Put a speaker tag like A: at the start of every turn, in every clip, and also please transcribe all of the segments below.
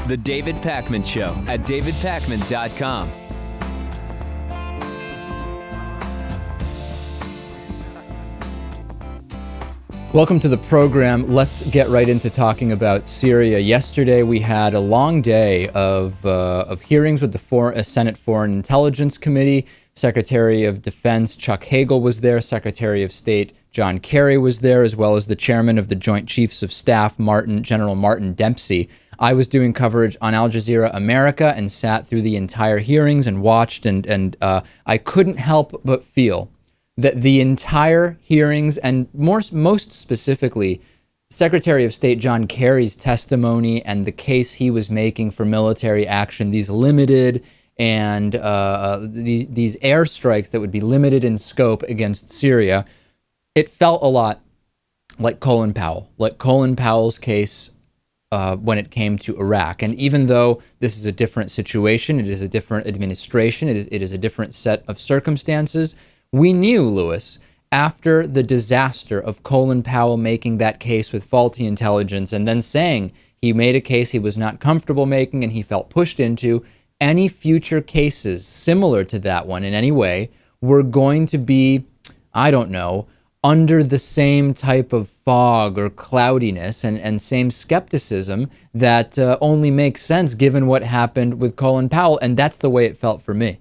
A: The David Pakman Show at davidpakman.com.
B: Welcome to the program. Let's get right into talking about Syria. Yesterday, we had a long day of hearings with the Senate Foreign Intelligence Committee. Secretary of Defense Chuck Hagel was there. Secretary of State John Kerry was there, as well as the chairman of the Joint Chiefs of Staff, General Martin Dempsey. I was doing coverage on Al Jazeera America and sat through the entire hearings and watched, and I couldn't help but feel that the entire hearings, and most specifically, Secretary of State John Kerry's testimony and the case he was making for military action, these limited and these airstrikes that would be limited in scope against Syria, it felt a lot like Colin Powell's case when it came to Iraq. And even though this is a different situation, it is a different administration, it is a different set of circumstances, we knew, Lewis, after the disaster of Colin Powell making that case with faulty intelligence and then saying he made a case he was not comfortable making and he felt pushed into, any future cases similar to that one in any way were going to be, I don't know, under the same type of fog or cloudiness and same skepticism that only makes sense given what happened with Colin Powell. And that's the way it felt for me.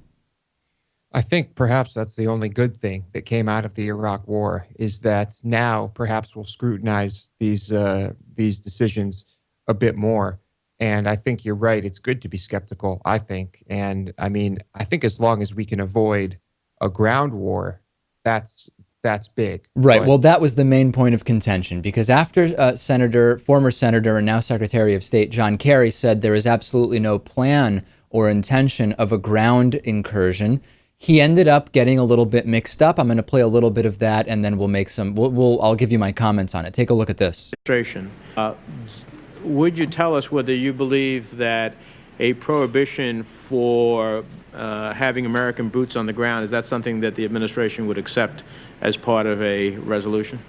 C: I think perhaps that's the only good thing that came out of the Iraq War, is that now perhaps we'll scrutinize these decisions a bit more. And I think you're right. It's good to be skeptical, I think. And I mean, I think as long as we can avoid a ground war, that's big.
B: Right. Well, that was the main point of contention, because after former Senator and now Secretary of State John Kerry said there is absolutely no plan or intention of a ground incursion, he ended up getting a little bit mixed up. I'm going to play a little bit of that, and then we'll make some. I'll give you my comments on it. Take a look at this.
D: Would you tell us whether you believe that a prohibition for having American boots on the ground, is that something that the administration would accept as part of a resolution?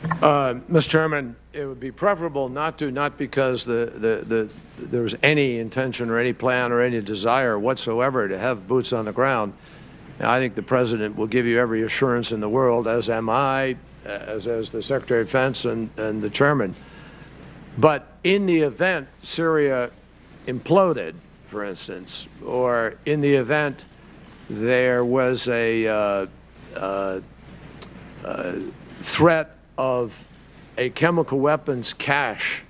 E: Mr. Chairman, it would be preferable not to, not because there's any intention or any plan or any desire whatsoever to have boots on the ground. I think the President will give you every assurance in the world, as am I, as the Secretary of Defense and the Chairman. But in the event Syria imploded, for instance, or in the event there was a threat of a chemical weapons cache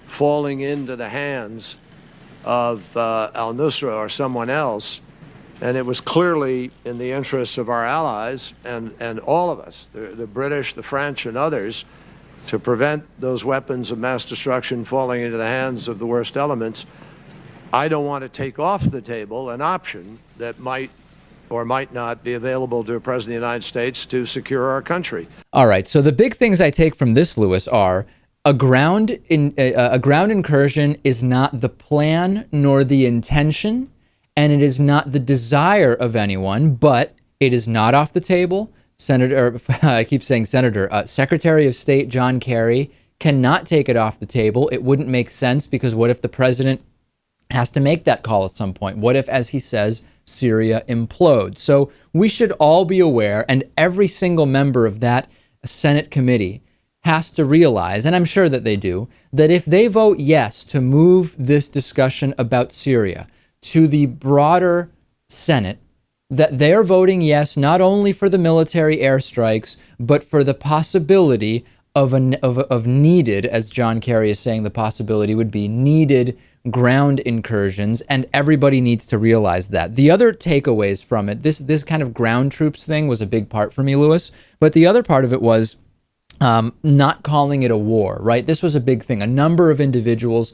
E: falling into the hands of al-Nusra or someone else, and it was clearly in the interests of our allies and all of us, the British, the French, and others, to prevent those weapons of mass destruction falling into the hands of the worst elements. I don't want to take off the table an option that might or might not be available to a President of the United States to secure our country.
B: All right. So the big things I take from this, Lewis, are a ground incursion is not the plan nor the intention, and it is not the desire of anyone, but it is not off the table. Secretary of State John Kerry cannot take it off the table. It wouldn't make sense, because what if the president has to make that call at some point? What if, as he says, Syria implodes? So we should all be aware, and every single member of that Senate committee has to realize, and I'm sure that they do, that if they vote yes to move this discussion about Syria to the broader Senate, that they're voting yes not only for the military airstrikes, but for the possibility of needed, as John Kerry is saying, the possibility would be needed ground incursions, and everybody needs to realize that. The other takeaways from it, this kind of ground troops thing was a big part for me, Lewis, but the other part of it was not calling it a war, right? This was a big thing. A number of individuals,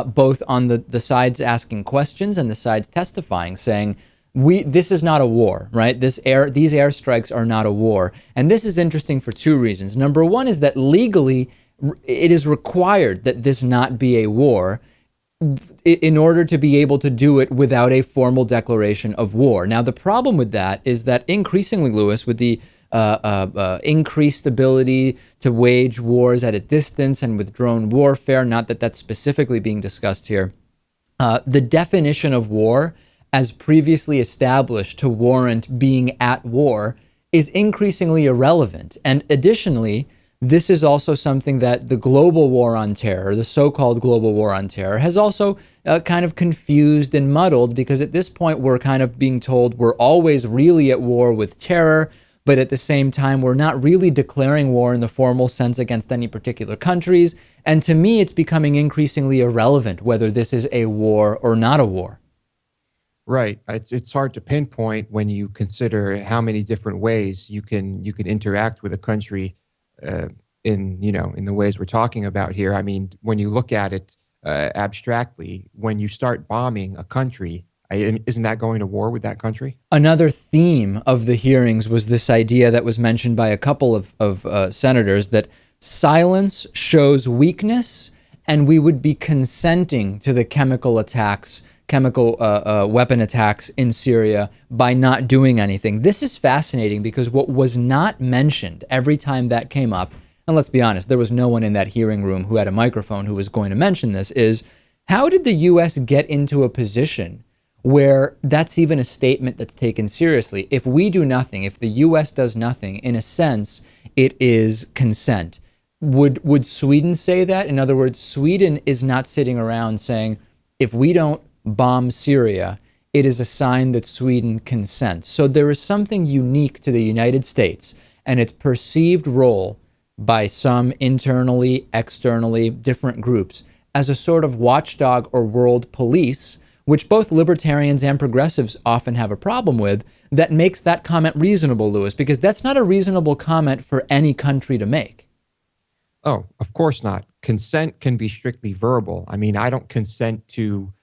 B: both on the sides asking questions and the sides testifying, saying, this is not a war, right? These airstrikes are not a war. And this is interesting for two reasons. Number one is that legally, it is required that this not be a war in order to be able to do it without a formal declaration of war. Now, the problem with that is that increasingly, Lewis, with the increased ability to wage wars at a distance and with drone warfare. Not that that's specifically being discussed here. The definition of war, as previously established to warrant being at war, is increasingly irrelevant. And additionally, this is also something that the global war on terror, the so-called global war on terror, has also kind of confused and muddled, because at this point we're kind of being told we're always really at war with terror, but at the same time we're not really declaring war in the formal sense against any particular countries. And to me, it's becoming increasingly irrelevant whether this is a war or not a war.
C: Right. It's hard to pinpoint when you consider how many different ways you can interact with a country in the ways we're talking about here. I mean, when you look at it abstractly, when you start bombing a country, isn't that going to war with that country?
B: Another theme of the hearings was this idea that was mentioned by a couple of senators, that silence shows weakness, and we would be consenting to the chemical weapon attacks in Syria by not doing anything. This is fascinating, because what was not mentioned every time that came up, and let's be honest, there was no one in that hearing room who had a microphone who was going to mention this, is how did the U.S. get into a position where that's even a statement that's taken seriously? If we do nothing, if the U.S. does nothing, in a sense, it is consent. Would Sweden say that? In other words, Sweden is not sitting around saying, if we don't bomb Syria, it is a sign that Sweden consents. So there is something unique to the United States and its perceived role by some internally, externally, different groups as a sort of watchdog or world police, which both libertarians and progressives often have a problem with, that makes that comment reasonable, Louis, because that's not a reasonable comment for any country to make.
C: Oh, of course not. Consent can be strictly verbal. I mean, I don't consent to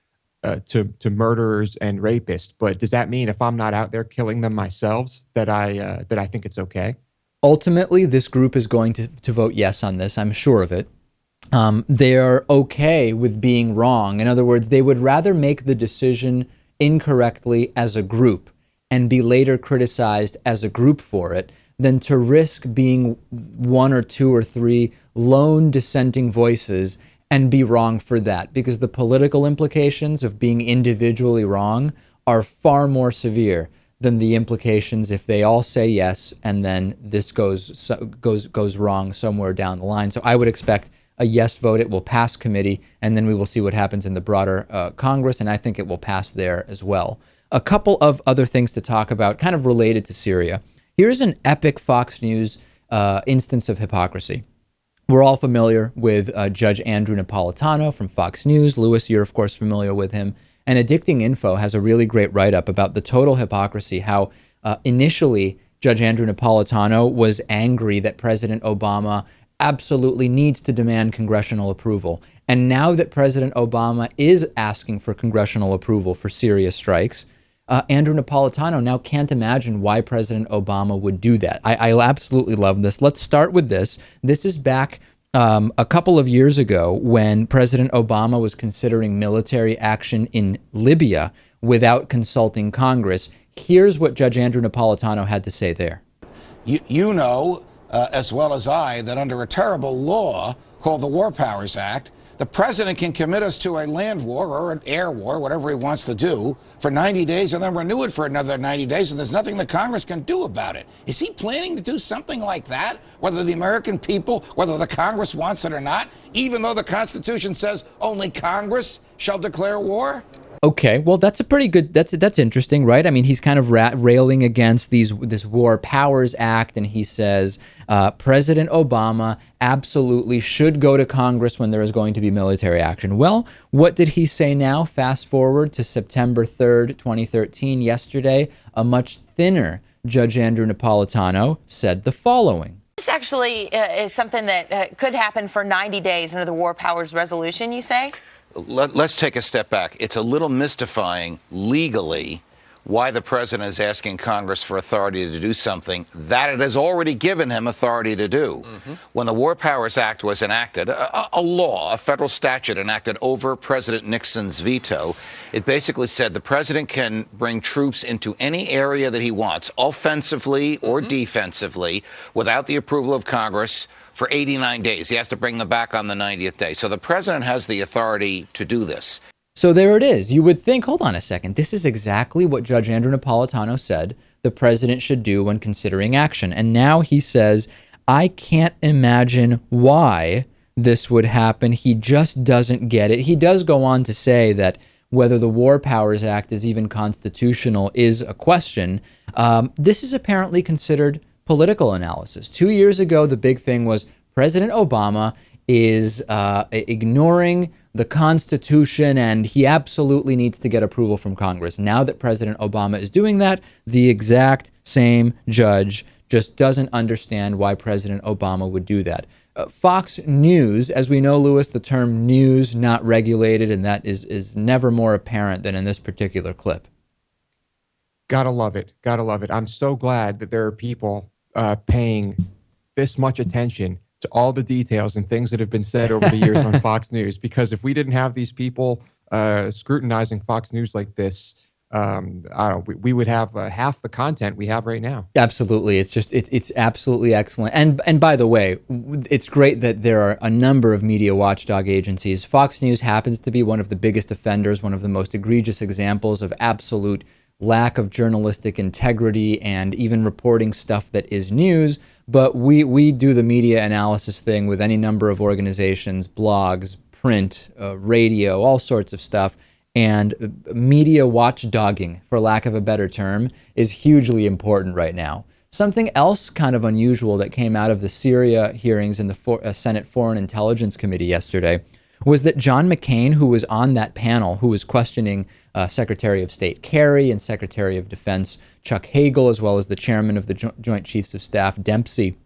C: murderers and rapists, but does that mean if I'm not out there killing them myself that I think it's okay?
B: Ultimately, this group is going to vote yes on this. I'm sure of it. They're okay with being wrong. In other words, they would rather make the decision incorrectly as a group and be later criticized as a group for it than to risk being one or two or three lone dissenting voices and be wrong for that, because the political implications of being individually wrong are far more severe than the implications if they all say yes and then this goes wrong somewhere down the line. So I would expect a yes vote. It will pass committee, and then we will see what happens in the broader Congress, and I think it will pass there as well. A couple of other things to talk about, kind of related to Syria. Here's an epic Fox News instance of hypocrisy. We're all familiar with Judge Andrew Napolitano from Fox News. Louis, you're of course familiar with him. And Addicting Info has a really great write-up about the total hypocrisy, how initially Judge Andrew Napolitano was angry that President Obama absolutely needs to demand congressional approval. And now that President Obama is asking for congressional approval for Syria strikes, Andrew Napolitano now can't imagine why President Obama would do that. I absolutely love this. Let's start with this. This is back a couple of years ago when President Obama was considering military action in Libya without consulting Congress. Here's what Judge Andrew Napolitano had to say there.
F: You know as well as I that under a terrible law called the War Powers Act, the president can commit us to a land war or an air war, whatever he wants to do, for 90 days and then renew it for another 90 days, and there's nothing the Congress can do about it. Is he planning to do something like that, whether the American people, whether the Congress wants it or not, even though the Constitution says only Congress shall declare war?
B: Okay, well, that's a pretty good, that's interesting, right? I mean, he's kind of railing against this War Powers Act, and he says President Obama absolutely should go to Congress when there is going to be military action. Well, what did he say now? Fast forward to September 3rd, 2013, yesterday, a much thinner Judge Andrew Napolitano said the following.
G: This actually is something that could happen for 90 days under the War Powers Resolution, you say?
H: Let's take a step back. It's a little mystifying legally
F: why the president is asking Congress for authority to do something that it has already given him authority to do. When the War Powers Act was enacted, a law, a federal statute enacted over President Nixon's veto, it basically said the president can bring troops into any area that he wants, offensively or defensively, without the approval of Congress for 89 days. He has to bring them back on the 90th day. So the president has the authority to do this.
B: So there it is. You would think, hold on a second, this is exactly what Judge Andrew Napolitano said the president should do when considering action. And now he says, I can't imagine why this would happen. He just doesn't get it. He does go on to say that whether the War Powers Act is even constitutional is a question. This is apparently considered political analysis. 2 years ago, the big thing was President Obama is ignoring the Constitution, and he absolutely needs to get approval from Congress. Now that President Obama is doing that, the exact same judge just doesn't understand why President Obama would do that. Fox News, as we know, Lewis, the term news not regulated, and that is never more apparent than in this particular clip.
C: Gotta love it. Gotta love it. I'm so glad that there are people paying this much attention to all the details and things that have been said over the years on Fox News, because if we didn't have these people scrutinizing Fox News like this, we would have half the content we have right now.
B: Absolutely. It's absolutely excellent. And by the way, it's great that there are a number of media watchdog agencies. Fox News happens to be one of the biggest offenders, one of the most egregious examples of absolute lack of journalistic integrity and even reporting stuff that is news. But we do the media analysis thing with any number of organizations, blogs, print, radio, all sorts of stuff. And media watchdogging, for lack of a better term, is hugely important right now. Something else kind of unusual that came out of the Syria hearings in the Senate Foreign Intelligence Committee yesterday was that John McCain, who was on that panel, who was questioning Secretary of State Kerry and Secretary of Defense Chuck Hagel, as well as the chairman of the Joint Chiefs of Staff Dempsey,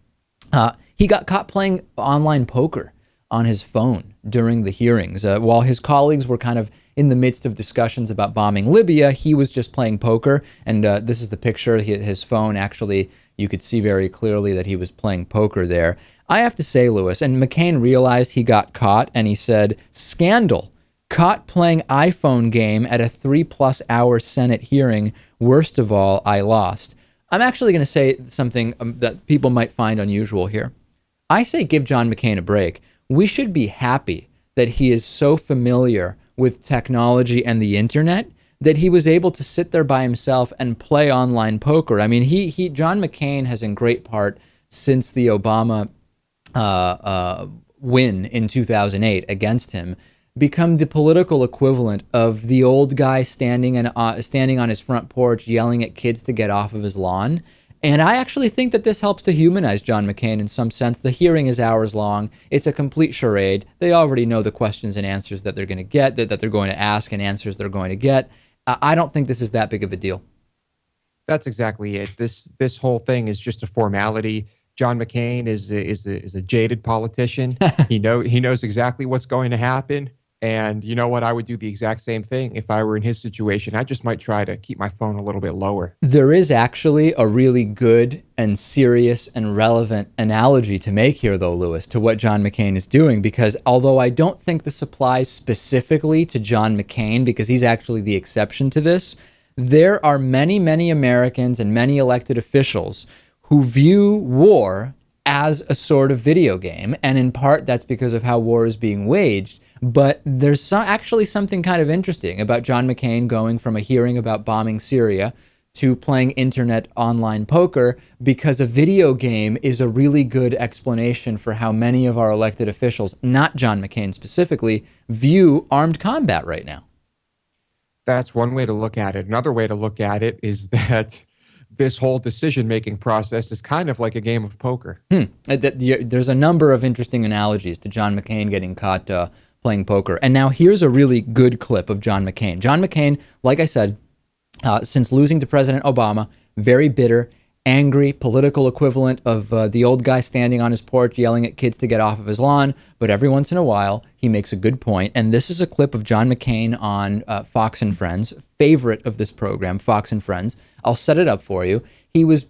B: he got caught playing online poker on his phone during the hearings. While his colleagues were kind of in the midst of discussions about bombing Libya, he was just playing poker. And this is the picture. His phone, actually, you could see very clearly that he was playing poker there. I have to say, Lewis, and McCain realized he got caught, and he said, "Scandal. Caught playing iPhone game at a 3+ hour Senate hearing. Worst of all, I lost." I'm actually going to say something that people might find unusual here. I say give John McCain a break. We should be happy that he is so familiar with technology and the internet that he was able to sit there by himself and play online poker. I mean, John McCain has in great part, since the Obama win in 2008 against him, become the political equivalent of the old guy standing on his front porch yelling at kids to get off of his lawn. And I actually think that this helps to humanize John McCain in some sense. The hearing is hours long. It's a complete charade. They already know the questions and answers that they're going to get, that they're going to ask, and answers they're going to get. I don't think this is that big of a deal.
C: That's exactly it. This whole thing is just a formality. John McCain is a jaded politician. He knows exactly what's going to happen. And you know what? I would do the exact same thing if I were in his situation. I just might try to keep my phone a little bit lower.
B: There is actually a really good and serious and relevant analogy to make here, though, Lewis, to what John McCain is doing, because although I don't think this applies specifically to John McCain, because he's actually the exception to this, there are many, many Americans and many elected officials who view war as a sort of video game. And in part, that's because of how war is being waged. But there's actually something kind of interesting about John McCain going from a hearing about bombing Syria to playing internet online poker, because a video game is a really good explanation for how many of our elected officials, not John McCain specifically, view armed combat right now.
C: That's one way to look at it. Another way to look at it is that this whole decision-making process is kind of like a game of poker.
B: There's a number of interesting analogies to John McCain getting caught playing poker. And now here's a really good clip of John McCain. John McCain, like I said, since losing to President Obama, very bitter, angry, political equivalent of the old guy standing on his porch yelling at kids to get off of his lawn. But every once in a while, he makes a good point. And this is a clip of John McCain on Fox and Friends, favorite of this program, Fox and Friends. I'll set it up for you.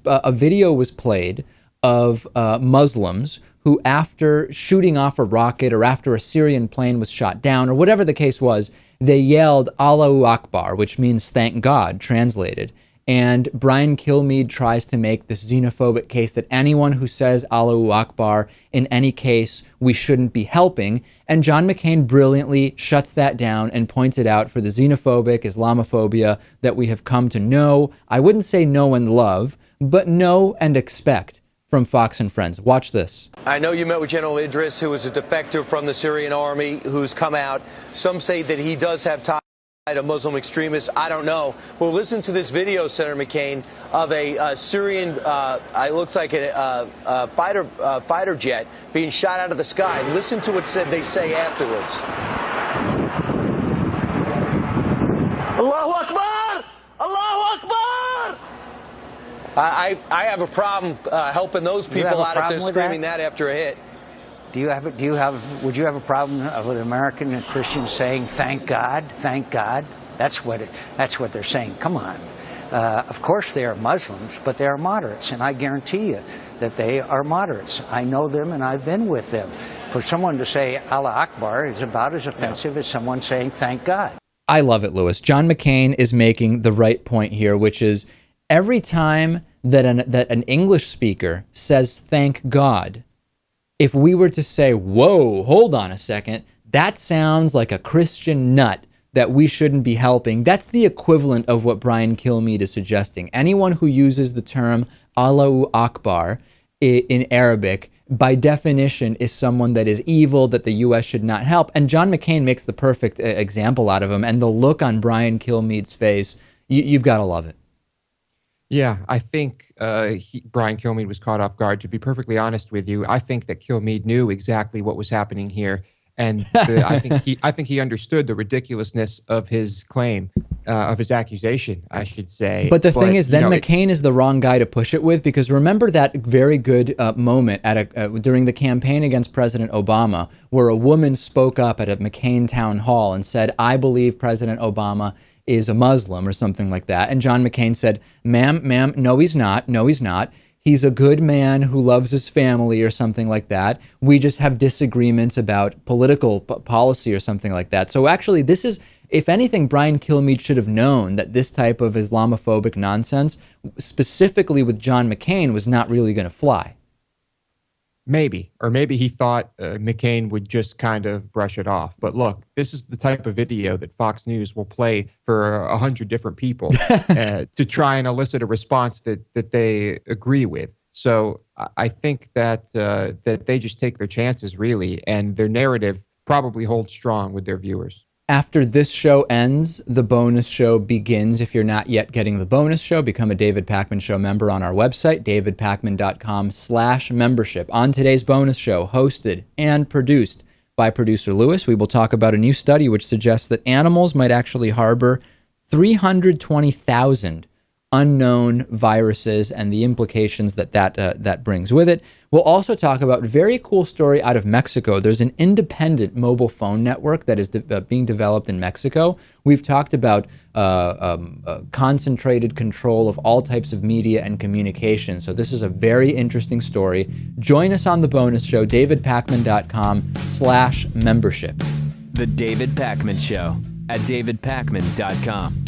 B: A video was played of Muslims who, after shooting off a rocket or after a Syrian plane was shot down or whatever the case was, they yelled Allahu Akbar, which means thank God, translated. And Brian Kilmeade tries to make this xenophobic case that anyone who says Allahu Akbar in any case we shouldn't be helping. And John McCain brilliantly shuts that down and points it out for the xenophobic Islamophobia that we have come to know. I wouldn't say know and love, but know and expect from Fox and Friends. Watch this.
H: I know you met with General Idris, who is a defector from the Syrian army, who's come out. Some say that he does have ties to Muslim extremists. I don't know. Well, listen to this video, Senator McCain, of a Syrian, it looks like a fighter jet being shot out of the sky. Listen to what they say afterwards. Allahu Akbar! Allahu Akbar! I have a problem helping those people out if they're screaming that after a hit.
I: Would you have a problem with American and Christians saying thank God, thank God? That's what they're saying. Come on. Of course they are Muslims, but they are moderates, and I guarantee you that they are moderates. I know them and I've been with them. For someone to say Allah Akbar is about as offensive as someone saying thank God.
B: I love it, Lewis. John McCain is making the right point here, which is every time that an English speaker says thank God, if we were to say, whoa, hold on a second, that sounds like a Christian nut that we shouldn't be helping, that's the equivalent of what Brian Kilmeade is suggesting. Anyone who uses the term Allahu Akbar in Arabic, by definition, is someone that is evil, that the U.S. should not help. And John McCain makes the perfect example out of him. And the look on Brian Kilmeade's face, you've got to love it.
C: Yeah, I think Brian Kilmeade was caught off guard. To be perfectly honest with you, I think that Kilmeade knew exactly what was happening here, and I think he understood the ridiculousness of his claim, of his accusation, I should say.
B: But the thing is, then McCain is the wrong guy to push it with, because remember that very good moment during the campaign against President Obama, where a woman spoke up at a McCain town hall and said, "I believe President Obama is a Muslim," or something like that. And John McCain said, ma'am, no, he's not. No, he's not. He's a good man who loves his family, or something like that. We just have disagreements about political policy, or something like that. So actually, this is, if anything, Brian Kilmeade should have known that this type of Islamophobic nonsense, specifically with John McCain, was not really going to fly.
C: Maybe. Or maybe he thought McCain would just kind of brush it off. But look, this is the type of video that Fox News will play for 100 different people to try and elicit a response that they agree with. So I think that that they just take their chances, really, and their narrative probably holds strong with their viewers.
B: After this show ends, the bonus show begins. If you're not yet getting the bonus show, become a David Pakman Show member on our website, davidpakman.com/membership. On today's bonus show, hosted and produced by producer Lewis, we will talk about a new study which suggests that animals might actually harbor 320,000 unknown viruses and the implications that brings with it. We'll also talk about a very cool story out of Mexico. There's an independent mobile phone network that is being developed in Mexico. We've talked about concentrated control of all types of media and communication. So this is a very interesting story. Join us on the bonus show, davidpakman.com/membership.
A: The David Pakman Show at davidpakman.com.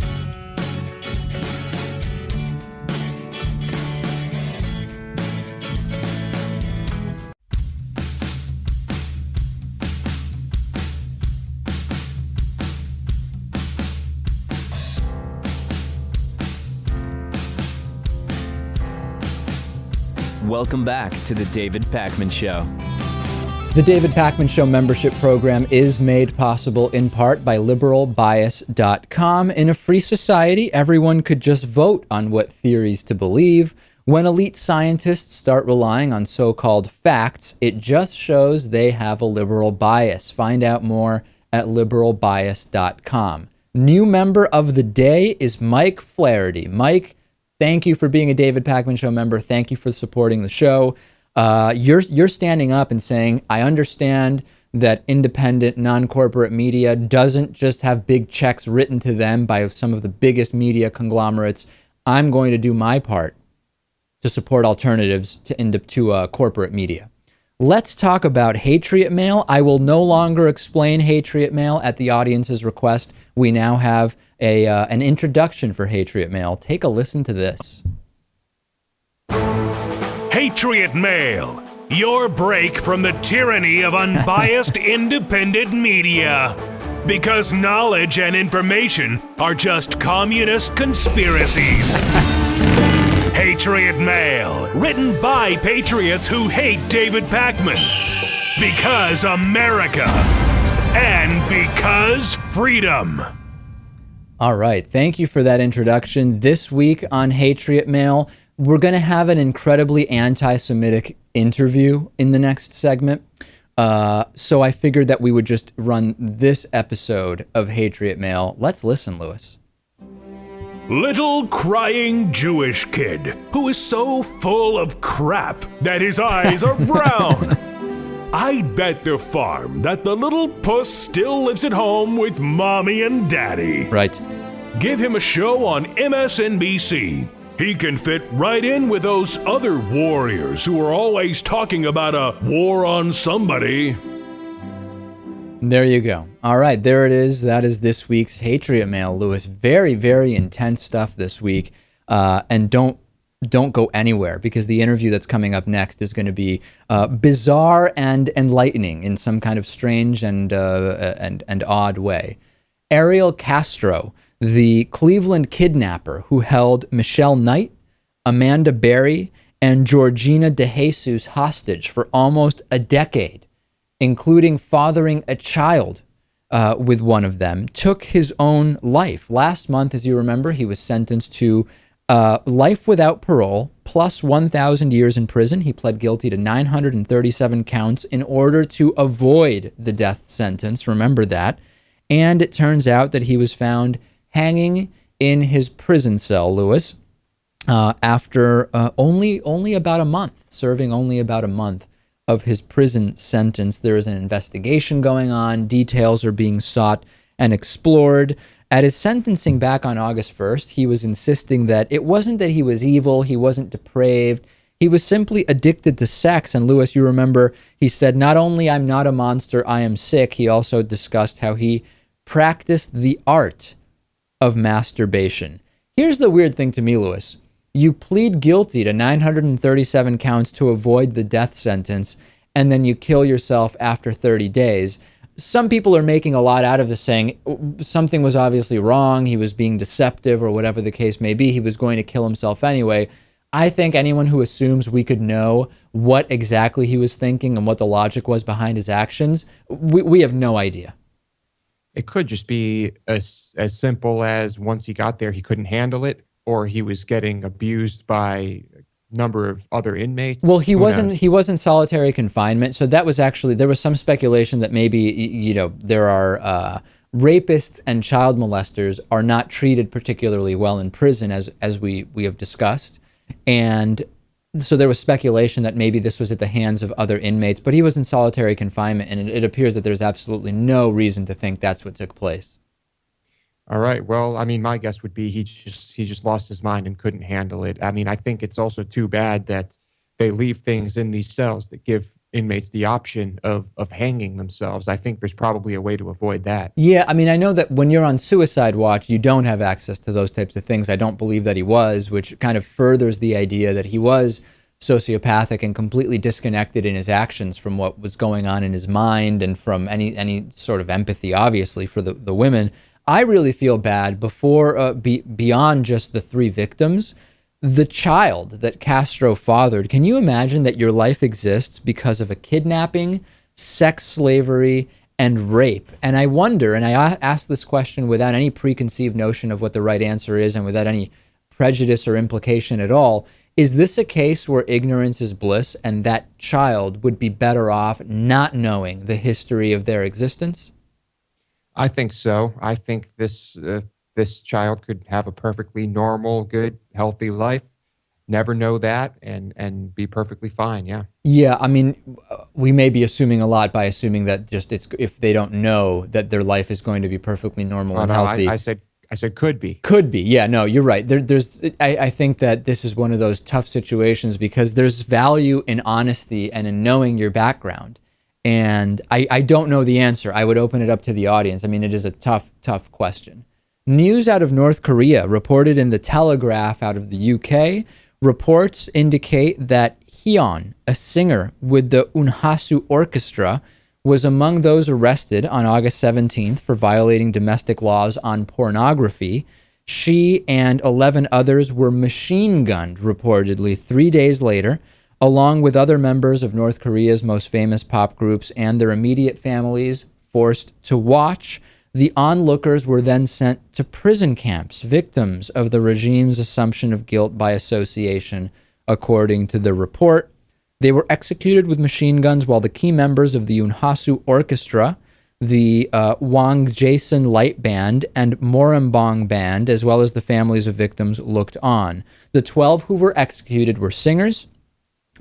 A: Welcome back to the David Pakman Show.
B: The David Pakman Show membership program is made possible in part by liberalbias.com. In a free society, everyone could just vote on what theories to believe. When elite scientists start relying on so-called facts, it just shows they have a liberal bias. Find out more at liberalbias.com. New member of the day is Mike Flaherty. Mike, Thank you for being a David Pakman Show member. Thank you for supporting the show. You're standing up and saying, I understand that independent, non-corporate media doesn't just have big checks written to them by some of the biggest media conglomerates. I'm going to do my part to support alternatives to corporate media. Let's talk about Hatriot Mail. I will no longer explain Hatriot Mail at the audience's request. We now have an introduction for Hatriot Mail. Take a listen to this.
J: Hatriot Mail, your break from the tyranny of unbiased independent media. Because knowledge and information are just communist conspiracies. Patriot Mail, written by patriots who hate David Pakman. Because America. And because freedom.
B: All right. Thank you for that introduction. This week on Hatriot Mail, we're going to have an incredibly anti-Semitic interview in the next segment. So I figured that we would just run this episode of Hatriot Mail. Let's listen, Lewis.
J: Little crying Jewish kid who is so full of crap that his eyes are brown. I'd bet the farm that the little puss still lives at home with mommy and daddy.
B: Right.
J: Give him a show on MSNBC. He can fit right in with those other warriors who are always talking about a war on somebody.
B: There you go. All right, there it is. That is this week's Hatriot Mail, Lewis. Very, very intense stuff this week. And don't go anywhere, because the interview that's coming up next is going to be bizarre and enlightening in some kind of strange and odd way. Ariel Castro, the Cleveland kidnapper who held Michelle Knight, Amanda Berry, and Georgina DeJesus hostage for almost a decade, including fathering a child with one of them, took his own life. Last month, as you remember, he was sentenced to life without parole plus 1,000 years in prison. He pled guilty to 937 counts in order to avoid the death sentence. Remember that. And it turns out that he was found hanging in his prison cell, Lewis, after only about a month, serving only about a month of his prison sentence. There is an investigation going on. Details are being sought and explored. At his sentencing back on August 1st, he was insisting that it wasn't that he was evil, he wasn't depraved, he was simply addicted to sex. And Lewis, you remember, he said, not only I'm not a monster, I am sick. He also discussed how he practiced the art of masturbation. Here's the weird thing to me, Lewis. You plead guilty to 937 counts to avoid the death sentence, and then you kill yourself after 30 days. Some people are making a lot out of this, saying something was obviously wrong, he was being deceptive, or whatever the case may be, he was going to kill himself anyway. I think anyone who assumes we could know what exactly he was thinking and what the logic was behind his actions, we have no idea.
C: It could just be as simple as once he got there, he couldn't handle it, or he was getting abused by a number of other inmates.
B: Well, he was in solitary confinement, so that was actually, there was some speculation that maybe, you know, there are rapists and child molesters are not treated particularly well in prison, as we have discussed. And so there was speculation that maybe this was at the hands of other inmates, but he was in solitary confinement, and it appears that there's absolutely no reason to think that's what took place.
C: All right. Well, I mean, my guess would be he just lost his mind and couldn't handle it. I mean, I think it's also too bad that they leave things in these cells that give inmates the option of hanging themselves. I think there's probably a way to avoid that.
B: Yeah, I mean, I know that when you're on suicide watch, you don't have access to those types of things. I don't believe that he was, which kind of furthers the idea that he was sociopathic and completely disconnected in his actions from what was going on in his mind and from any sort of empathy, obviously, for the women. I really feel bad beyond just the three victims. The child that Castro fathered, can you imagine that your life exists because of a kidnapping, sex slavery, and rape? And I wonder, and I ask this question without any preconceived notion of what the right answer is and without any prejudice or implication at all, is this a case where ignorance is bliss and that child would be better off not knowing the history of their existence?
C: I think so. I think this this child could have a perfectly normal, good, healthy life, never know that, and be perfectly fine. Yeah.
B: Yeah, I mean, we may be assuming a lot by assuming that just it's if they don't know that their life is going to be perfectly normal and
C: No,
B: healthy.
C: I said could be.
B: Could be. Yeah, no, you're right. I think that this is one of those tough situations because there's value in honesty and in knowing your background. And I don't know the answer. I would open it up to the audience. I mean, it is a tough question. News out of North Korea reported in the Telegraph out of the UK. Reports indicate that Hyun, a singer with the Unhasu Orchestra, was among those arrested on August 17th for violating domestic laws on pornography. She and 11 others were machine gunned, reportedly, 3 days later, along with other members of North Korea's most famous pop groups and their immediate families forced to watch. The onlookers were then sent to prison camps, victims of the regime's assumption of guilt by association, according to the report. They were executed with machine guns while the key members of the Unhasu Orchestra, the Wang Jason Light Band, and Morambong Band, as well as the families of victims, looked on. The 12 who were executed were singers,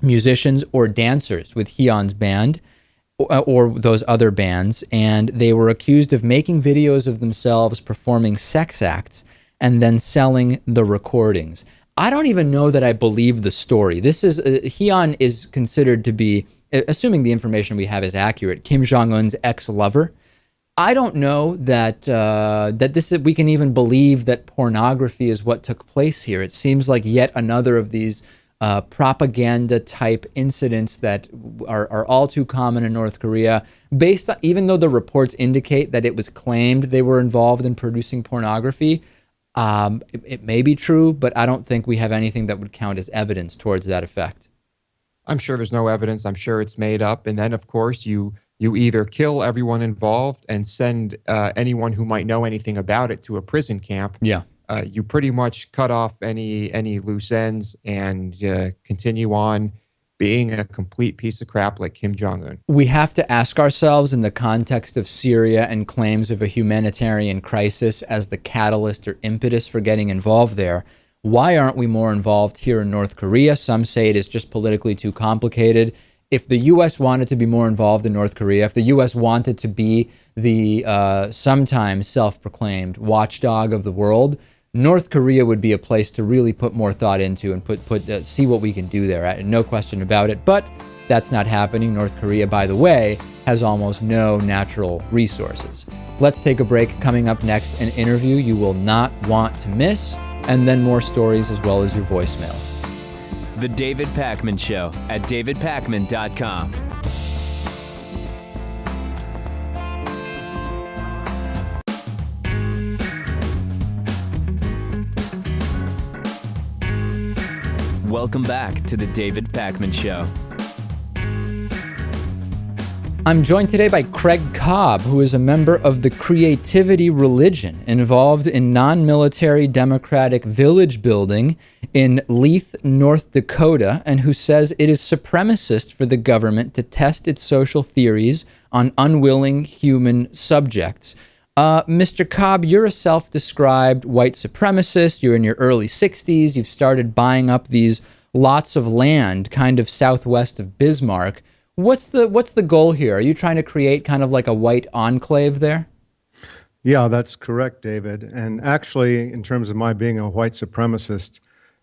B: musicians, or dancers with Hyun's band, or those other bands, and they were accused of making videos of themselves performing sex acts and then selling the recordings. I don't even know that I believe the story. This is Hyun is considered to be, assuming the information we have is accurate, Kim Jong-un's ex-lover. I don't know that we can even believe that pornography is what took place here. It seems like yet another of these propaganda type incidents that are all too common in North Korea. Based on, even though the reports indicate that it was claimed they were involved in producing pornography. It may be true, but I don't think we have anything that would count as evidence towards that effect.
C: I'm sure there's no evidence. I'm sure it's made up. And then, of course, you either kill everyone involved and send anyone who might know anything about it to a prison camp.
B: Yeah.
C: You pretty much cut off any loose ends and continue on being a complete piece of crap like Kim Jong-un.
B: We have to ask ourselves, in the context of Syria and claims of a humanitarian crisis as the catalyst or impetus for getting involved there, why aren't we more involved here in North Korea? Some say it is just politically too complicated. If the U.S. wanted to be more involved in North Korea, if the U.S. wanted to be the sometimes self-proclaimed watchdog of the world, North Korea would be a place to really put more thought into and see what we can do there. No question about it. But that's not happening. North Korea, by the way, has almost no natural resources. Let's take a break. Coming up next, an interview you will not want to miss, and then more stories as well as your voicemails.
A: The David Pakman Show at davidpakman.com. Welcome back to the David Pakman Show.
B: I'm joined today by Craig Cobb, who is a member of the Creativity Religion, involved in non-military democratic village building in Leith, North Dakota, and who says it is supremacist for the government to test its social theories on unwilling human subjects. Mr. Cobb, you're a self-described white supremacist. You're in your early 60s. You've started buying up these lots of land kind of southwest of Bismarck. What's the goal here? Are you trying to create kind of like a white enclave there?
K: Yeah, that's correct, David. And actually, in terms of my being a white supremacist,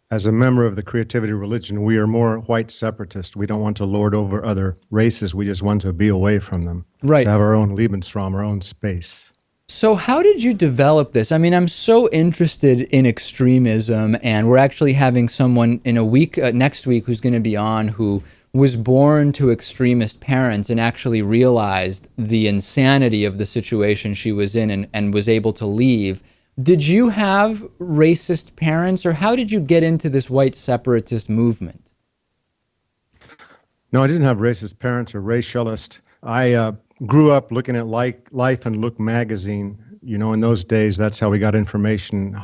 K: as a member of the Creativity Religion, we are more white separatist. We don't want to lord over other races. We just want to be away from them.
B: Right.
K: To have our own Lebensraum, our own space.
B: So how did you develop this? I mean, I'm so interested in extremism, and we're actually having someone in a week, next week, who's going to be on who was born to extremist parents and actually realized the insanity of the situation she was in and was able to leave. Did you have racist parents, or how did you get into this white separatist movement?
K: No, I didn't have racist parents or racialist. I grew up looking at Life and Look magazine. You know, in those days, that's how we got information,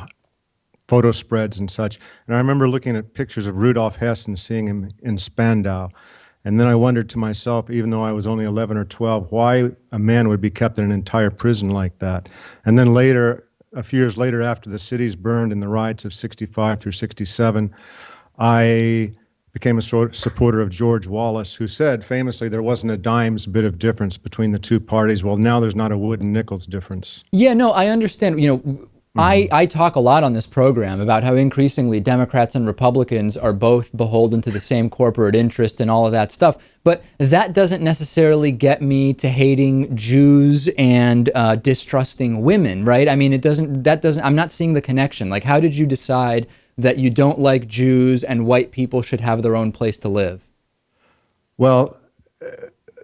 K: photo spreads and such. And I remember looking at pictures of Rudolf Hess and seeing him in Spandau. And then I wondered to myself, even though I was only 11 or 12, why a man would be kept in an entire prison like that. And then later, a few years later, after the cities burned in the riots of 65 through 67, I became a supporter of George Wallace, who said famously there wasn't a dime's bit of difference between the two parties. Well, now there's not a wood and nickels difference.
B: Yeah, no, I understand. I talk a lot on this program about how increasingly Democrats and Republicans are both beholden to the same corporate interest and all of that stuff. But that doesn't necessarily get me to hating Jews and distrusting women, right? I mean, I'm not seeing the connection. Like, how did you decide that you don't like Jews and white people should have their own place to live?
K: Well,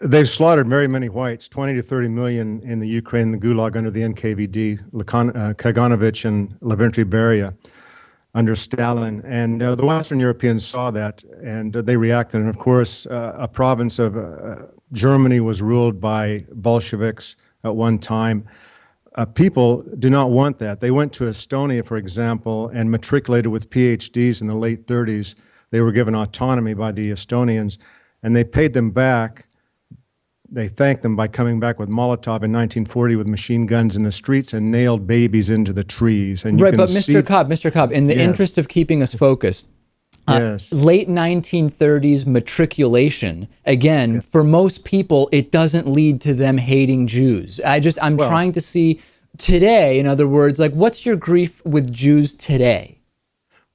K: they've slaughtered very many whites, 20 to 30 million in the Ukraine, the Gulag under the NKVD, Kaganovich and Lavrentiy Beria under Stalin. And the Western Europeans saw that, and they reacted. And of course, a province of Germany was ruled by Bolsheviks at one time. People do not want that. They went to Estonia, for example, and matriculated with PhDs in the late 30s. They were given autonomy by the Estonians, and they paid them back. They thanked them by coming back with Molotov in 1940 with machine guns in the streets and nailed babies into the trees. And
B: right, but Mr. Cobb, in the interest of keeping us focused, late 1930s matriculation, again, for most people, it doesn't lead to them hating Jews. I'm trying to see today, in other words, like, what's your grief with Jews today?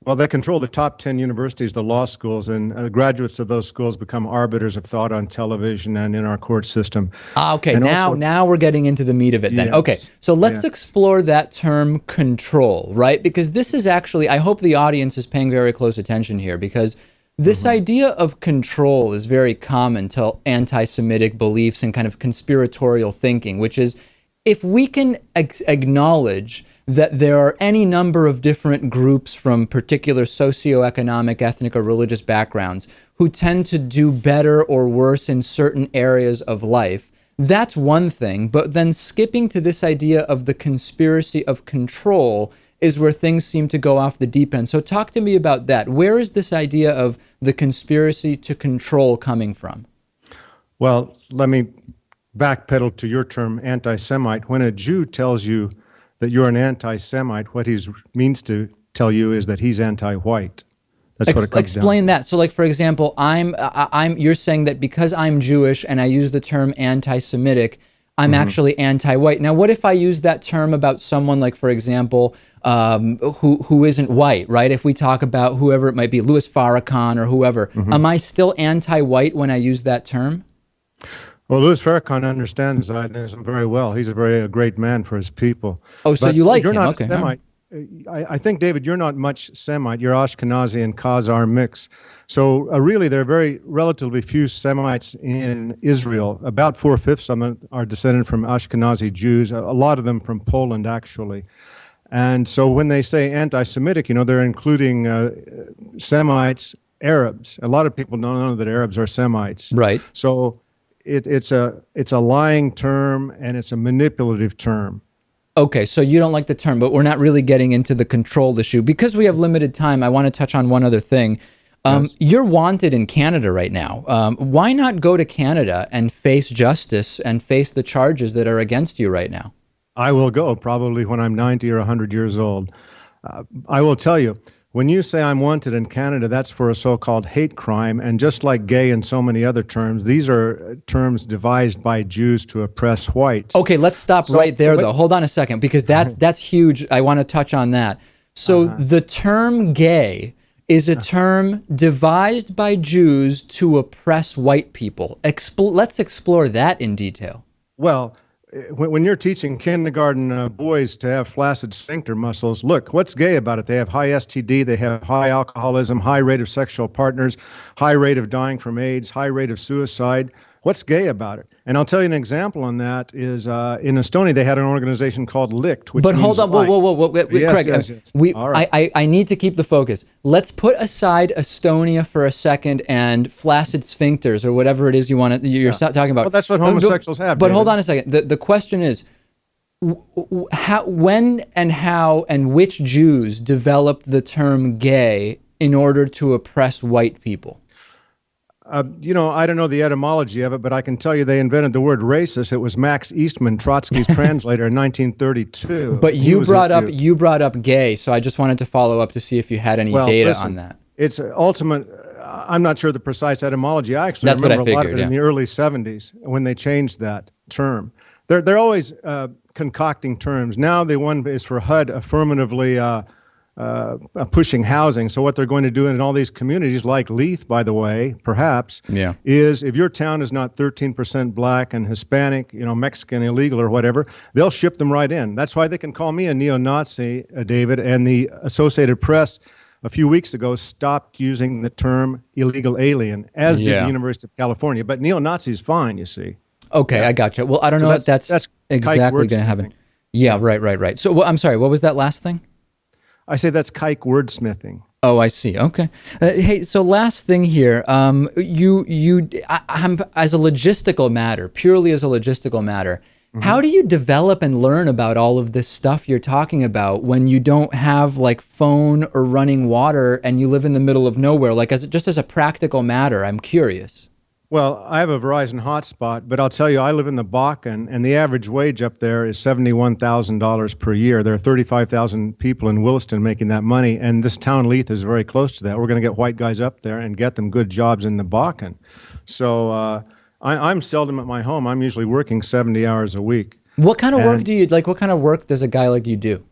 K: Well, they control the top 10 universities, the law schools, and graduates of those schools become arbiters of thought on television and in our court system.
B: Okay,
K: and
B: now we're getting into the meat of it then.
K: Yes,
B: okay, so let's explore that term control, right? Because this is actually, I hope the audience is paying very close attention here, because this idea of control is very common to anti-Semitic beliefs and kind of conspiratorial thinking, which is, if we can acknowledge that there are any number of different groups from particular socioeconomic, ethnic, or religious backgrounds who tend to do better or worse in certain areas of life, that's one thing. But then skipping to this idea of the conspiracy of control is where things seem to go off the deep end. So talk to me about that. Where is this idea of the conspiracy to control coming from?
K: Well, let me backpedal to your term, anti-Semite. When a Jew tells you that you're an anti-Semite, what he means to tell you is that he's anti-white. That's what it comes
B: Explain
K: down.
B: that. So, like, for example, you're saying that because I'm Jewish and I use the term anti-Semitic, I'm actually anti-white. Now, what if I use that term about someone, like, for example, who isn't white, right? If we talk about whoever it might be, Louis Farrakhan or whoever, am I still anti-white when I use that term?
K: Well, Louis Farrakhan understands Zionism very well. He's a very great man for his people.
B: Oh, so you like him?
K: You're not
B: okay.
K: a Semite. I think, David, you're not much Semite. You're Ashkenazi and Khazar mix. So really, there are very relatively few Semites in Israel. About 4/5 of them are descended from Ashkenazi Jews, a lot of them from Poland, actually. And so when they say anti-Semitic, they're including Semites, Arabs. A lot of people don't know that Arabs are Semites.
B: Right.
K: So it's a lying term, and it's a manipulative term.
B: Okay, so you don't like the term, but we're not really getting into the control issue. Because we have limited time, I want to touch on one other thing. You're wanted in Canada right now. Why not go to Canada and face justice and face the charges that are against you right now?
K: I will go probably when I'm 90 or 100 years old. I will tell you, when you say I'm wanted in Canada, that's for a so-called hate crime. And just like gay and so many other terms, these are terms devised by Jews to oppress whites.
B: Okay, let's stop right there, though. Hold on a second, because that's huge. I want to touch on that. So the term gay is a term devised by Jews to oppress white people. Let's explore that in detail.
K: Well, when you're teaching kindergarten boys to have flaccid sphincter muscles, look, what's gay about it? They have high STD, they have high alcoholism, high rate of sexual partners, high rate of dying from AIDS, high rate of suicide. What's gay about it? And I'll tell you an example on that is in Estonia, they had an organization called LICT, which
B: But hold on, whoa,
K: yes,
B: Craig,
K: yes. All right.
B: I need to keep the focus. Let's put aside Estonia for a second and flaccid sphincters or whatever it is you're talking about.
K: Well, that's what homosexuals have.
B: But
K: David.
B: hold on a second. The question is, when and how and which Jews developed the term gay in order to oppress white people?
K: I don't know the etymology of it, but I can tell you they invented the word racist. It was Max Eastman, Trotsky's translator, in 1932.
B: But you brought up gay, so I just wanted to follow up to see if you had any data on that.
K: It's ultimate. I'm not sure the precise etymology. I actually
B: That's
K: remember
B: what I
K: a lot
B: figured,
K: of it in the early 70s when they changed that term. They're always concocting terms. Now the one is for HUD affirmatively pushing housing. So what they're going to do in all these communities, like Leith, by the way, perhaps, is if your town is not 13% black and Hispanic, Mexican, illegal or whatever, they'll ship them right in. That's why they can call me a neo-Nazi, David, and the Associated Press a few weeks ago stopped using the term illegal alien, as did the University of California. But neo-Nazi is fine, you see.
B: Okay, I gotcha. Well, I don't know if that's exactly going to happen. Yeah, right. So, I'm sorry, what was that last thing?
K: I say that's kike wordsmithing.
B: Oh, I see. Okay. Hey, so last thing here, I'm as a logistical matter, purely as a logistical matter, how do you develop and learn about all of this stuff you're talking about when you don't have like phone or running water and you live in the middle of nowhere? Like just as a practical matter, I'm curious.
K: Well, I have a Verizon hotspot, but I'll tell you, I live in the Bakken, and the average wage up there is $71,000 per year. There are 35,000 people in Williston making that money, and this town, Leith, is very close to that. We're going to get white guys up there and get them good jobs in the Bakken. So I'm seldom at my home. I'm usually working 70 hours a week.
B: What kind of work do you, what kind of work does a guy like you do?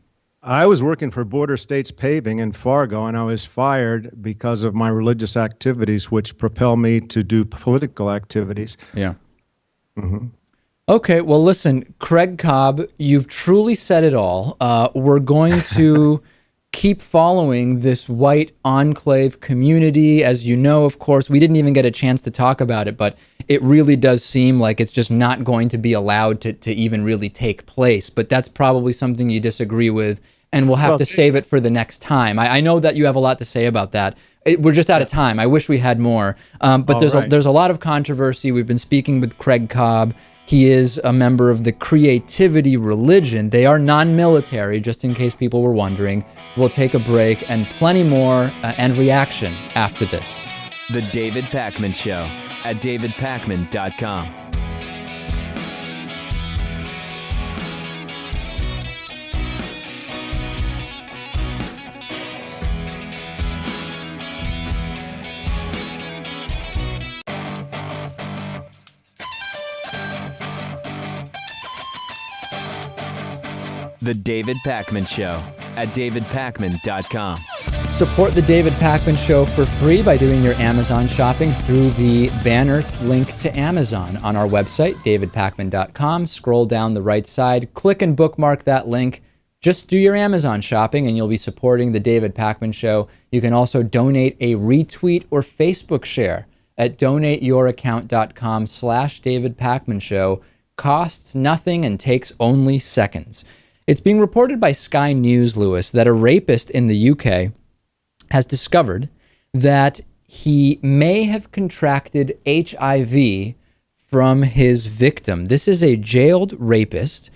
K: I was working for Border States Paving in Fargo, and I was fired because of my religious activities, which propel me to do political activities.
B: Yeah. Okay, well, listen, Craig Cobb, you've truly said it all. We're going to keep following this white enclave community. As you know, of course, we didn't even get a chance to talk about it, but it really does seem like it's just not going to be allowed to even really take place. But that's probably something you disagree with, and we'll have to save it for the next time. I know that you have a lot to say about that. We're just out of time. I wish we had more. But there's a lot of controversy. We've been speaking with Craig Cobb. He is a member of the Creativity Religion. They are non-military, just in case people were wondering. We'll take a break and plenty more and reaction after this.
A: The David Pakman Show at davidpakman.com. The David Pakman Show at davidpakman.com.
B: Support the David Pakman Show for free by doing your Amazon shopping through the banner link to Amazon on our website, davidpakman.com. Scroll down the right side, click and bookmark that link. Just do your Amazon shopping and you'll be supporting the David Pakman Show. You can also donate a retweet or Facebook share at donateyouraccount.com/David Pakman Show. Costs nothing and takes only seconds. It's being reported by Sky News, Lewis, that a rapist in the UK has discovered that he may have contracted HIV from his victim. This is a jailed rapist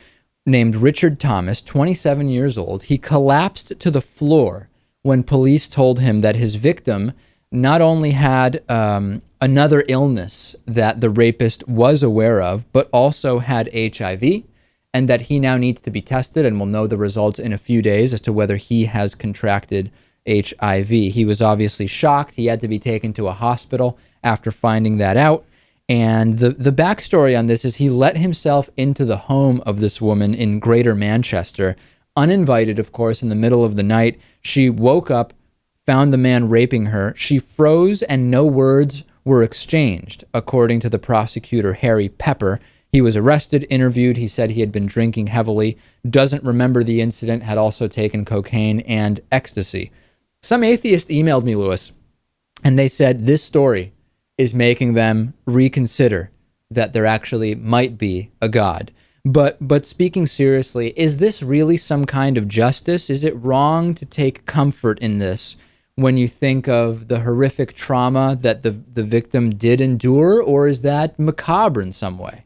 B: named Richard Thomas, 27 years old. He collapsed to the floor when police told him that his victim not only had another illness that the rapist was aware of, but also had HIV, and that he now needs to be tested and will know the results in a few days as to whether he has contracted HIV. He was obviously shocked. He had to be taken to a hospital after finding that out. And the backstory on this is he let himself into the home of this woman in Greater Manchester, uninvited, of course, in the middle of the night. She woke up, found the man raping her. She froze and no words were exchanged, according to the prosecutor, Harry Pepper. He was arrested, interviewed. He said he had been drinking heavily, doesn't remember the incident, had also taken cocaine and ecstasy. Some atheists emailed me, Lewis, and they said this story is making them reconsider that there actually might be a God. But speaking seriously, is this really some kind of justice? Is it wrong to take comfort in this when you think of the horrific trauma that the victim did endure, or is that macabre in some way?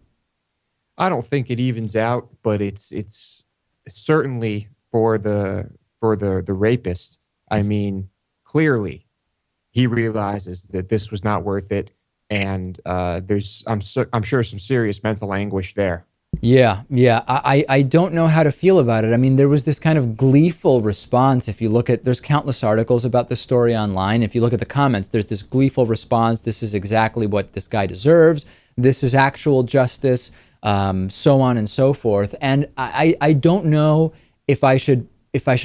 C: I don't think it evens out, but it's certainly for the rapist. I mean, clearly, he realizes that this was not worth it, and I'm sure some serious mental anguish there.
B: Yeah, yeah. I don't know how to feel about it. I mean, there was this kind of gleeful response. If you look at, there's countless articles about this story online. If you look at the comments, there's this gleeful response. This is exactly what this guy deserves. This is actual justice, so on and so forth. And I don't know if I should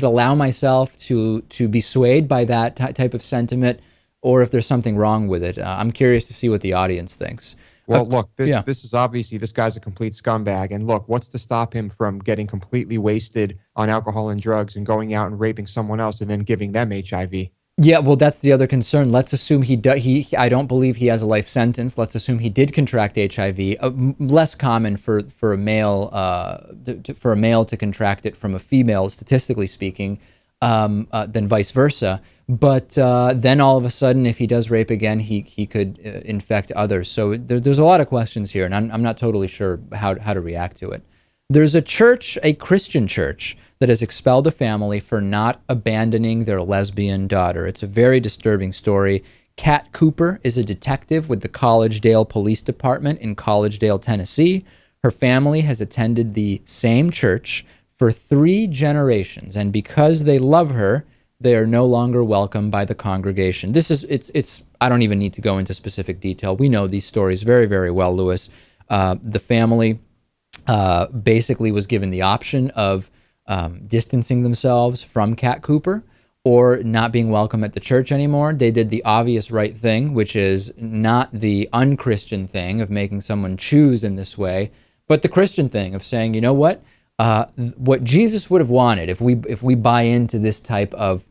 B: allow myself to be swayed by that type of sentiment, or if there's something wrong with it. I'm curious to see what the audience thinks.
C: Well, look, this is obviously, this guy's a complete scumbag. And look, what's to stop him from getting completely wasted on alcohol and drugs and going out and raping someone else and then giving them HIV?
B: Yeah, well, that's the other concern. Let's assume I don't believe he has a life sentence. Let's assume he did contract HIV. Less common for a male to contract it from a female, statistically speaking, than vice versa. But then all of a sudden, if he does rape again, he could infect others. So there's a lot of questions here, and I'm not totally sure how to react to it. There's a church, a Christian church, that has expelled a family for not abandoning their lesbian daughter. It's a very disturbing story. Kat Cooper is a detective with the Collegedale Police Department in Collegedale, Tennessee. Her family has attended the same church for 3 generations, and because they love her, they are no longer welcomed by the congregation. It's I don't even need to go into specific detail. We know these stories very, very well, Louis. The family basically was given the option of distancing themselves from Kat Cooper or not being welcome at the church anymore. They did the obvious right thing, which is not the unchristian thing of making someone choose in this way, but the Christian thing of saying, you know what Jesus would have wanted, if we buy into this type of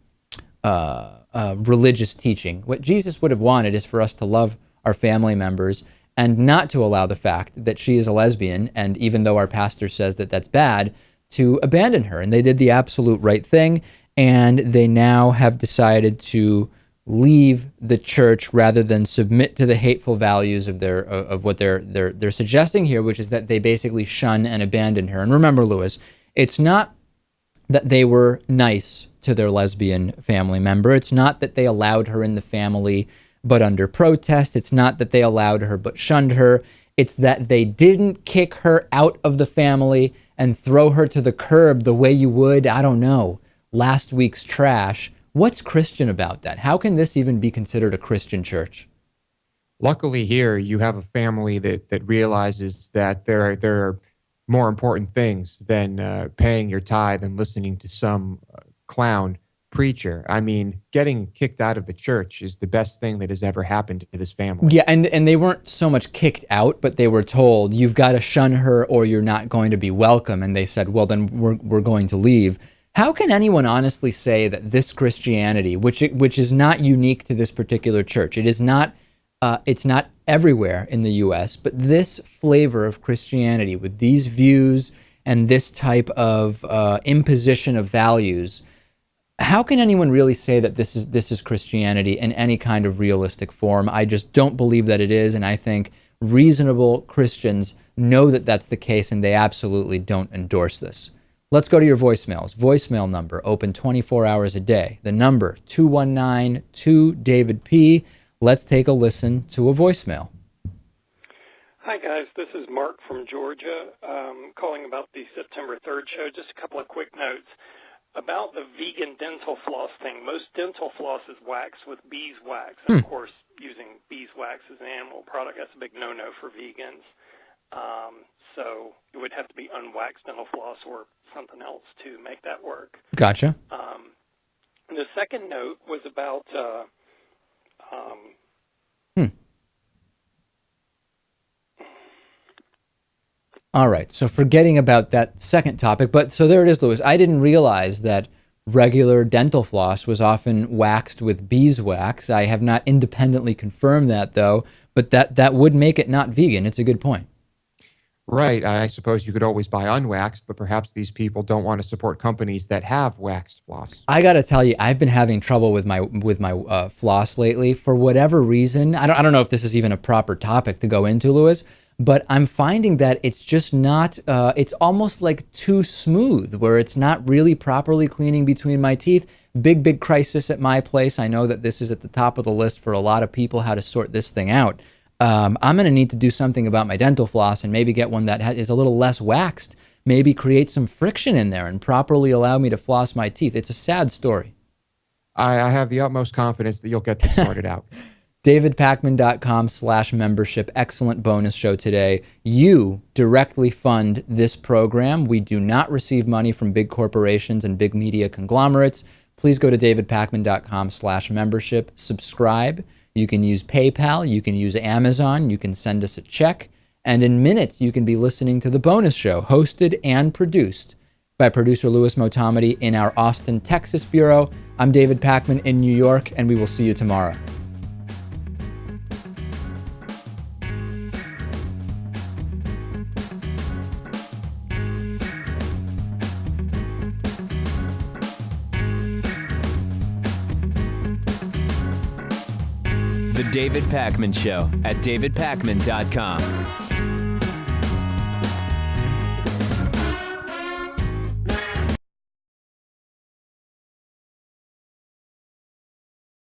B: religious teaching, what Jesus would have wanted is for us to love our family members and not to allow the fact that she is a lesbian, and even though our pastor says that that's bad, to abandon her. And they did the absolute right thing, and they now have decided to leave the church rather than submit to the hateful values of what they're suggesting here, which is that they basically shun and abandon her. And remember, Louis, it's not that they were nice to their lesbian family member. It's not that they allowed her in the family but under protest. It's not that they allowed her but shunned her. It's that they didn't kick her out of the family and throw her to the curb the way you would, I don't know, last week's trash. What's Christian about that? How can this even be considered a Christian church?
C: Luckily here, you have a family that realizes that there are more important things than paying your tithe and listening to some clown preacher. I mean, getting kicked out of the church is the best thing that has ever happened to this family.
B: Yeah, and they weren't so much kicked out, but they were told, you've got to shun her or you're not going to be welcome. And they said, well, then we're going to leave. How can anyone honestly say that this Christianity, which is not unique to this particular church, it's not everywhere in the U.S., but this flavor of Christianity with these views and this type of imposition of values, how can anyone really say that this is Christianity in any kind of realistic form? I just don't believe that it is, and I think reasonable Christians know that that's the case, and they absolutely don't endorse this. Let's go to your voicemails. Voicemail number, open 24 hours a day. The number, 219-2-DAVID-P. Let's take a listen to a voicemail.
L: Hi, guys. This is Mark from Georgia, calling about the September 3rd show. Just a couple of quick notes. About the vegan dental floss thing, most dental floss is waxed with beeswax. And of course, using beeswax as an animal product, that's a big no-no for vegans. So it would have to be unwaxed dental floss or something else to make that work.
B: Gotcha.
L: The second note was about
B: All right, so forgetting about that second topic, but so there it is, Louis. I didn't realize that regular dental floss was often waxed with beeswax. I have not independently confirmed that, though, but that would make it not vegan. It's a good point.
C: Right. I suppose you could always buy unwaxed, but perhaps these people don't want to support companies that have waxed floss.
B: I got to tell you, I've been having trouble with my floss lately for whatever reason. I don't know if this is even a proper topic to go into, Louis, but I'm finding that it's just not, it's almost like too smooth, where it's not really properly cleaning between my teeth. Big crisis at my place. I know that this is at the top of the list for a lot of people, how to sort this thing out. I'm going to need to do something about my dental floss and maybe get one that is a little less waxed, maybe create some friction in there and properly allow me to floss my teeth. It's a sad story.
C: I have the utmost confidence that you'll get this sorted out.
B: DavidPakman.com/membership. Excellent bonus show today. You directly fund this program. We do not receive money from big corporations and big media conglomerates. Please go to DavidPakman.com/membership. Subscribe. You can use PayPal. You can use Amazon. You can send us a check. And in minutes, you can be listening to the bonus show, hosted and produced by producer Louis Motamedi in our Austin, Texas bureau. I'm David Pakman in New York, and we will see you tomorrow.
A: The David Pakman Show at davidpakman.com.